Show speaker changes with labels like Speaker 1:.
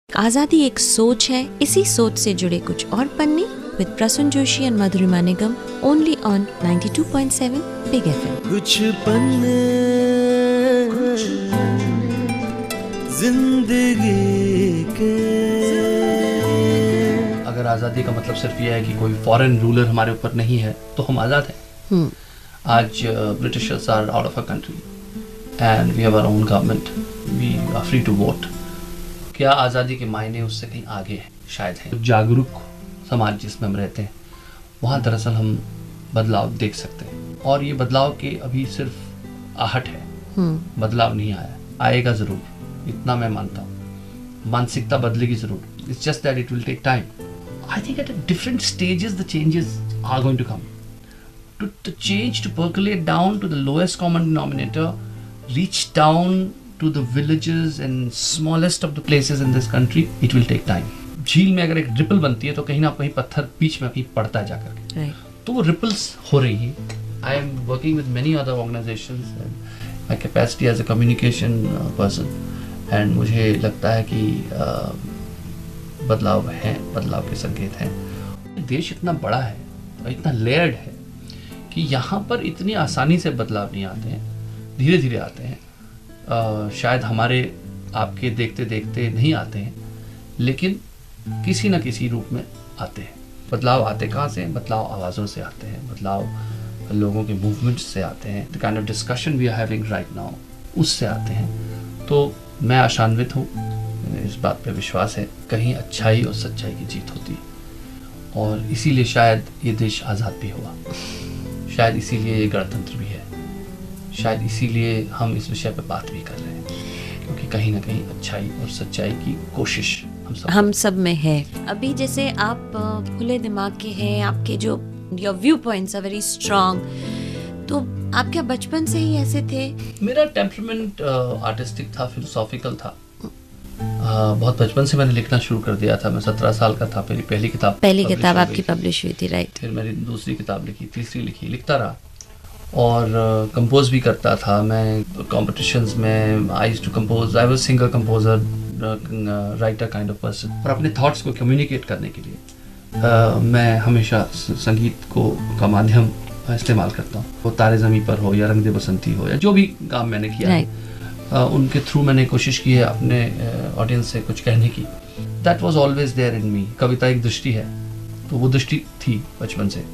Speaker 1: आजादी एक सोच है, इसी सोच से जुड़े कुछ और पन्ने with Prasun Joshi and Madhurima Nigam only on 92.7 Big FM.
Speaker 2: कुछ पन्ने जिंदगी के।
Speaker 3: अगर आज़ादी का मतलब सिर्फ ये है कि कोई फॉरेन रूलर हमारे ऊपर नहीं है तो हम आज़ाद हैं। आज Britishers are out of a country and we have our own government, we are free to vote. क्या आज़ादी के मायने उससे कहीं आगे है? शायद है। जागरूक समाज जिसमें हम रहते हैं वहाँ दरअसल हम बदलाव देख सकते हैं, और ये बदलाव के अभी सिर्फ आहट है, बदलाव नहीं आया। आएगा ज़रूर, इतना मैं मानता हूँ। मानसिकता बदलेगी ज़रूर। It's just that it will take time. I think at different stages the changes are going to come. To change, to percolate down to the lowest common denominator, reach down to the villages and smallest of the places in this country, it will take time. झील में अगर एक ripple बनती है तो कहीं ना कहीं पत्थर बीच में कहीं पड़ता है जाकर के, right. तो वो रिपल्स हो रही है. I am working with many other organizations and my capacity as a communication person, and मुझे लगता है कि बदलाव है, बदलाव के संकेत हैं. देश इतना बड़ा है और इतना लेयर्ड है कि यहाँ पर इतनी आसानी से बदलाव नहीं आते हैं, धीरे धीरे आते हैं. शायद हमारे आपके देखते देखते नहीं आते हैं, लेकिन किसी न किसी रूप में आते हैं. बदलाव आते कहाँ से? बदलाव आवाज़ों से आते हैं, बदलाव लोगों के मूवमेंट्स से आते हैं. The kind of discussion we are having right now, उससे आते हैं. तो मैं आशान्वित हूँ, इस बात पे विश्वास है, कहीं अच्छाई और सच्चाई की जीत होती है, और इसीलिए शायद ये देश आज़ाद भी हुआ, शायद इसीलिए ये गणतंत्र भी है, शायद इसीलिए हम इस विषय पर बात भी कर रहे हैं, क्योंकि कहीं ना कहीं अच्छाई और सच्चाई की कोशिश हम सब में है.
Speaker 1: अभी जैसे आप खुले दिमाग के हैं, आपके जो your view points are very strong, तो आप क्या बचपन से ही ऐसे थे?
Speaker 3: मेरा टेम्परामेंट आर्टिस्टिक था, फिलोसॉफिकल था. बहुत बचपन से मैंने लिखना शुरू कर दिया था. मैं 17 साल का था, मेरी पहली किताब
Speaker 1: आपकी पब्लिश हुई थी, राइट?
Speaker 3: फिर मेरी दूसरी किताब लिखी, तीसरी लिखी, लिखता रहा, और कंपोज भी करता था. मैं कॉम्पिटिशन्स में I used to compose. I was singer, composer, writer kind of person. और अपने थॉट्स को कम्युनिकेट करने के लिए मैं हमेशा संगीत का माध्यम इस्तेमाल करता हूँ. वो तारे ज़मीं पर हो या रंग दे बसंती हो या जो भी काम मैंने किया है, उनके थ्रू मैंने कोशिश की है अपने ऑडियंस से कुछ कहने की. That was always there in me. कविता एक दृष्टि है, तो वो दृष्टि थी बचपन से.